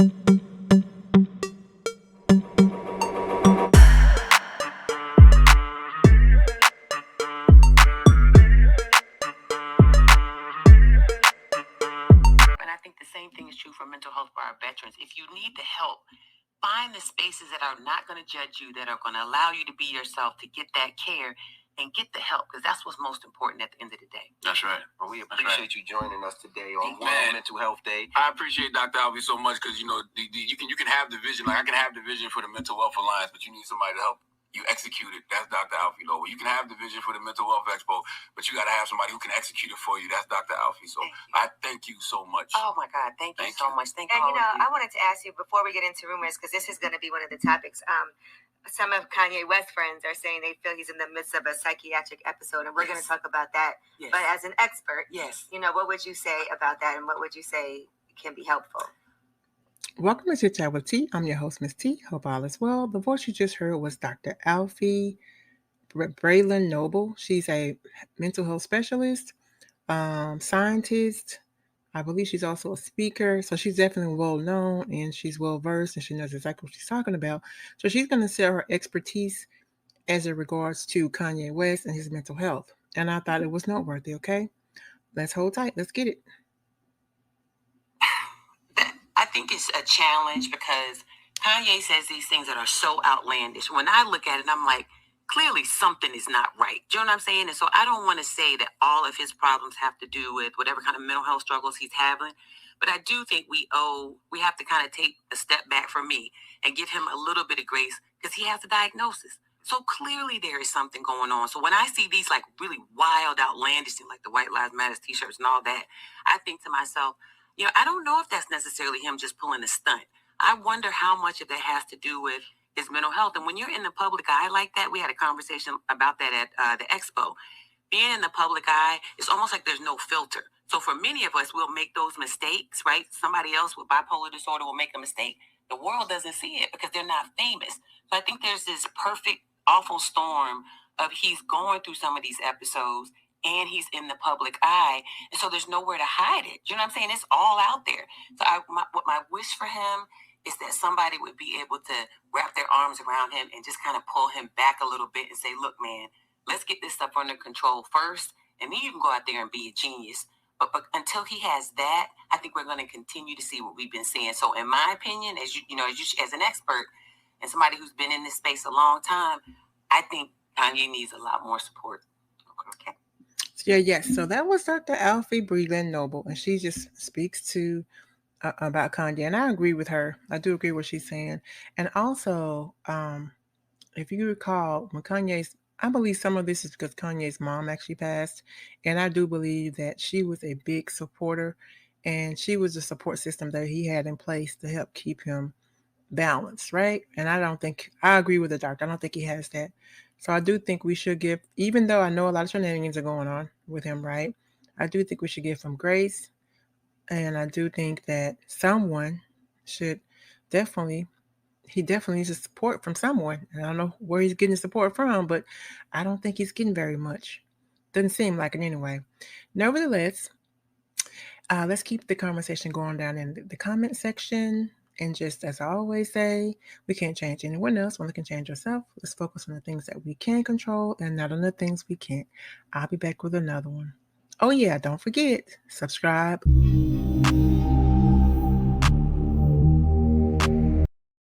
And I think the same thing is true for mental health for our veterans. If you need the help, find the spaces that are not going to judge you, that are going to allow you to be yourself, to get that care and get the help, because that's what's most important at the end of the day. That's right. Well, we appreciate you joining us today on Man. Mental Health Day. I appreciate Dr. Alfiee so much because, you know, you can have the vision. Like, I can have the vision for the Mental Health Alliance, but you need somebody to help you execute it. That's Dr. Alfiee Lowe. You can have the vision for the Mental Health Expo, but you got to have somebody who can execute it for you. That's Dr. Alfiee. So I thank you so much. Oh my God, thank you so much. Thank you. And I wanted to ask you before we get into rumors, because this is going to be one of the topics. Some of Kanye West friends are saying they feel he's in the midst of a psychiatric episode, and we're going to talk about that. Yes. But as an expert, Yes. What would you say about that, and what would you say can be helpful? Welcome to Chit Chat with T. I'm your host, Miss T. Hope all is well. The voice you just heard was Dr. Alfiee Noble. She's a mental health specialist, scientist. I believe she's also a speaker. So she's definitely well known and she's well versed and she knows exactly what she's talking about. So she's going to share her expertise as it regards to Kanye West and his mental health. And I thought it was noteworthy, okay? Let's hold tight. Let's get it. I think it's a challenge because Kanye says these things that are so outlandish. When I look at it, I'm like, clearly something is not right. Do you know what I'm saying? And so I don't want to say that all of his problems have to do with whatever kind of mental health struggles he's having. But I do think we have to kind of take a step back for me and give him a little bit of grace because he has a diagnosis. So clearly there is something going on. So when I see these like really wild, outlandish things like the White Lives Matter t-shirts and all that, I think to myself, I don't know if that's necessarily him just pulling a stunt. I wonder how much of that has to do with his mental health. And when you're in the public eye like that, we had a conversation about that at the expo. Being in the public eye, it's almost like there's no filter. So for many of us, we'll make those mistakes, right? Somebody else with bipolar disorder will make a mistake. The world doesn't see it because they're not famous. So I think there's this perfect, awful storm of he's going through some of these episodes and he's in the public eye. And so there's nowhere to hide it. You know what I'm saying? It's all out there. So what my wish for him is that somebody would be able to wrap their arms around him and just kind of pull him back a little bit and say, look, man, let's get this stuff under control first. And then you can go out there and be a genius. But until he has that, I think we're going to continue to see what we've been seeing. So in my opinion, as an expert and somebody who's been in this space a long time, I think Kanye needs a lot more support. Okay. Yes. So that was Dr. Alfiee Noble, and she just speaks to about Kanye, and I agree with her. I do agree with what she's saying. And also, if you recall, when I believe some of this is because Kanye's mom actually passed, and I do believe that she was a big supporter, and she was the support system that he had in place to help keep him balanced, right? And I agree with the doctor. I don't think he has that. So I do think we should give, even though I know a lot of shenanigans are going on with him, right? I do think we should give him grace. And I do think that someone should definitely needs the support from someone. And I don't know where he's getting support from, but I don't think he's getting very much. Doesn't seem like it anyway. Nevertheless, let's keep the conversation going down in the comment section. And just as I always say, we can't change anyone else. Only can change yourself. Let's focus on the things that we can control and not on the things we can't. I'll be back with another one. Oh yeah, don't forget, subscribe.